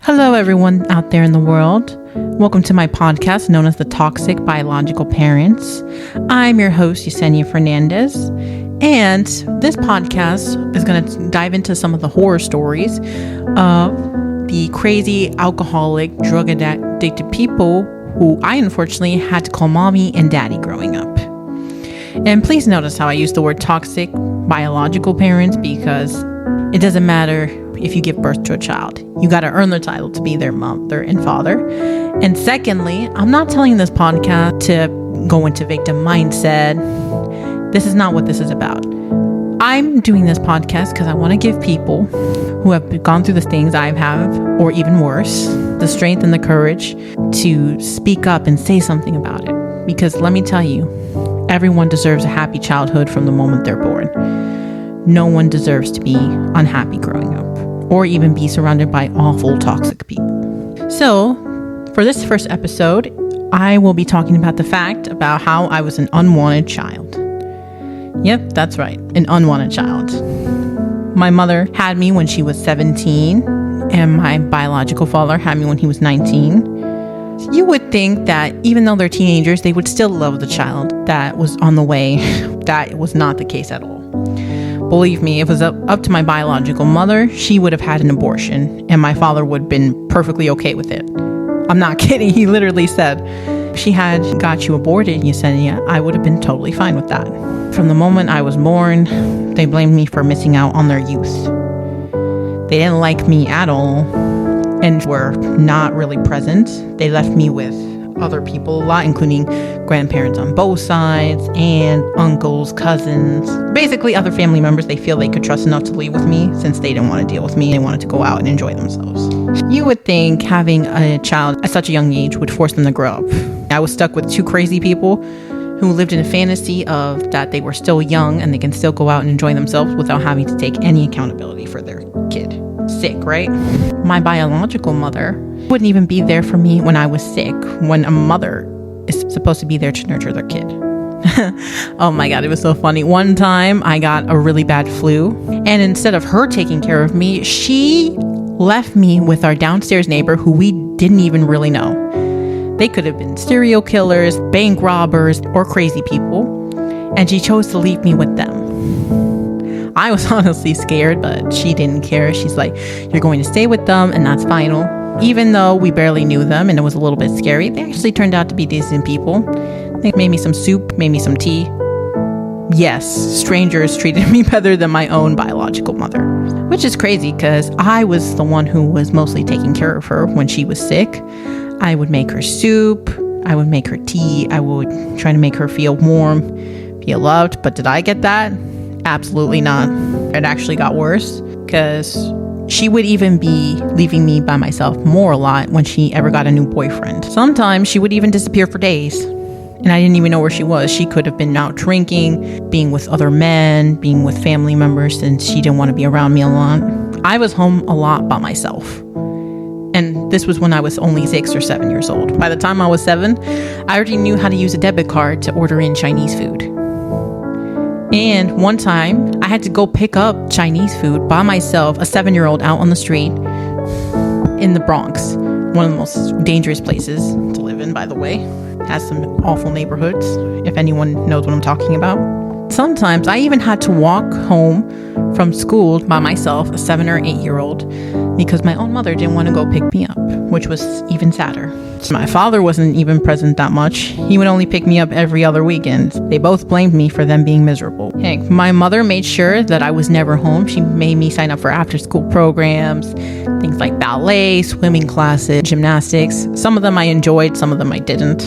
Hello, everyone out there in the world. Welcome to my podcast known as The Toxic Biological Parents. I'm your host, Yesenia Fernandez, and this podcast is going to dive into some of the horror stories of the crazy, alcoholic, drug addicted people who I unfortunately had to call mommy and daddy growing up. And please notice how I use the word toxic biological parents, because it doesn't matter if you give birth to a child. You got to earn the title to be their mother and father. And secondly, I'm not telling this podcast to go into victim mindset. This is not what this is about. I'm doing this podcast because I want to give people who have gone through the things I have, or even worse, the strength and the courage to speak up and say something about it. Because let me tell you, everyone deserves a happy childhood from the moment they're born. No one deserves to be unhappy growing up, or even be surrounded by awful, toxic people. So, for this first episode, I will be talking about the fact about how I was an unwanted child. Yep, that's right, an unwanted child. My mother had me when she was 17, and my biological father had me when he was 19. You would think that even though they're teenagers, they would still love the child that was on the way. That was not the case at all. Believe me, if it was up to my biological mother, she would have had an abortion, and my father would have been perfectly okay with it. I'm not kidding. He literally said, if she had got you aborted, Yesenia, I would have been totally fine with that. From the moment I was born, they blamed me for missing out on their youth. They didn't like me at all and were not really present. They left me with other people a lot, including grandparents on both sides, and uncles, cousins, basically other family members they feel they could trust enough to leave with me, since they didn't want to deal with me. They wanted to go out and enjoy themselves. You would think having a child at such a young age would force them to grow up. I was stuck with two crazy people who lived in a fantasy of that they were still young and they can still go out and enjoy themselves without having to take any accountability for their kid. Sick, right? My biological mother wouldn't even be there for me when I was sick, when a mother is supposed to be there to nurture their kid. Oh my God, it was so funny. One time I got a really bad flu, and instead of her taking care of me, she left me with our downstairs neighbor who we didn't even really know. They could have been serial killers, bank robbers, or crazy people, and she chose to leave me with them. I was honestly scared, but she didn't care. She's like, you're going to stay with them, and that's final. Even though we barely knew them and it was a little bit scary, they actually turned out to be decent people. They made me some soup, made me some tea. Yes, strangers treated me better than my own biological mother, which is crazy because I was the one who was mostly taking care of her when she was sick. I would make her soup. I would make her tea. I would try to make her feel warm, feel loved. But did I get that? Absolutely not. It actually got worse because she would even be leaving me by myself more a lot when she ever got a new boyfriend. Sometimes she would even disappear for days, and I didn't even know where she was. She could have been out drinking, being with other men, being with family members, since she didn't want to be around me a lot. I was home a lot by myself. And this was when I was only 6 or 7 years old. By the time I was 7, I already knew how to use a debit card to order in Chinese food. And one time, I had to go pick up Chinese food by myself, a 7-year-old out on the street in the Bronx. One of the most dangerous places to live in, by the way. It has some awful neighborhoods, if anyone knows what I'm talking about. Sometimes I even had to walk home from school by myself, a 7 or 8-year-old, because my own mother didn't want to go pick me up, which was even sadder. My father wasn't even present that much. He would only pick me up every other weekend. They both blamed me for them being miserable. Heck, my mother made sure that I was never home. She made me sign up for after-school programs, things like ballet, swimming classes, gymnastics. Some of them I enjoyed, some of them I didn't.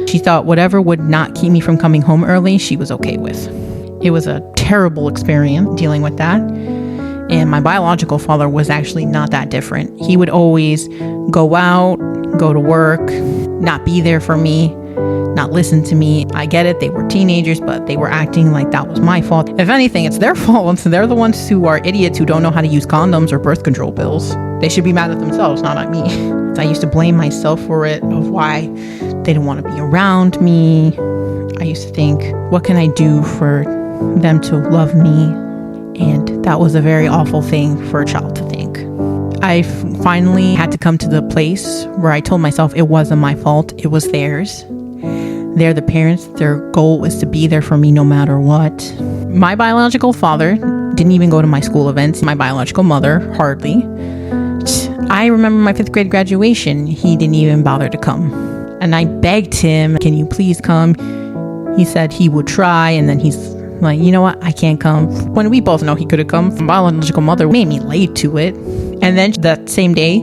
She thought whatever would not keep me from coming home early, she was okay with. It was a terrible experience dealing with that. And my biological father was actually not that different. He would always go out, go to work, not be there for me, not listen to me. I get it, they were teenagers, but they were acting like that was my fault. If anything, it's their fault. They're the ones who are idiots who don't know how to use condoms or birth control pills. They should be mad at themselves, not at me. I used to blame myself for it, of why they didn't want to be around me. I used to think, what can I do for them to love me? And that was a very awful thing for a child to think. I finally had to come to the place where I told myself it wasn't my fault. It was theirs. They're the parents. Their goal was to be there for me no matter what. My biological father didn't even go to my school events. My biological mother, hardly. I remember my 5th grade graduation. He didn't even bother to come. And I begged him, can you please come? He said he would try, and then he's like, you know what, I can't come. When we both know he could have come. My biological mother made me late to it. And then that same day,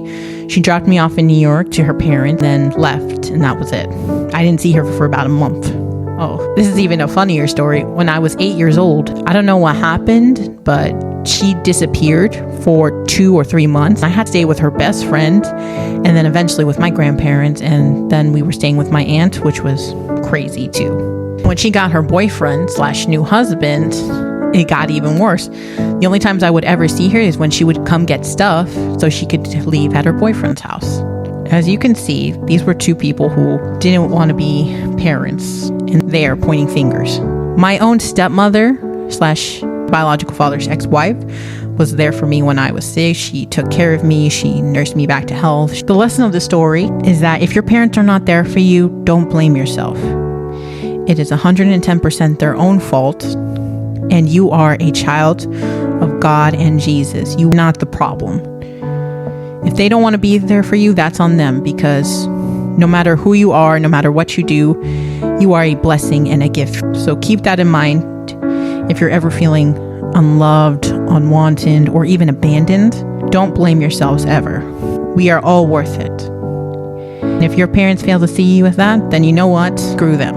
she dropped me off in New York to her parents, then left, and that was it. I didn't see her for about a month. Oh, this is even a funnier story. When I was 8 years old, I don't know what happened, but she disappeared for 2 or 3 months. I had to stay with her best friend, and then eventually with my grandparents, and then we were staying with my aunt, which was crazy too. When she got her boyfriend/new husband, it got even worse. The only times I would ever see her is when she would come get stuff so she could leave at her boyfriend's house. As you can see, these were 2 people who didn't want to be parents, and they are pointing fingers. My own stepmother/biological father's ex-wife was there for me when I was sick. She took care of me. She nursed me back to health. The lesson of the story is that if your parents are not there for you, don't blame yourself. It is 110% their own fault, and you are a child of God and Jesus. You're not the problem. If they don't want to be there for you, that's on them, because no matter who you are, no matter what you do, you are a blessing and a gift. So keep that in mind. If you're ever feeling unloved, unwanted, or even abandoned, don't blame yourselves ever. We are all worth it. And if your parents fail to see you with that, then you know what? Screw them.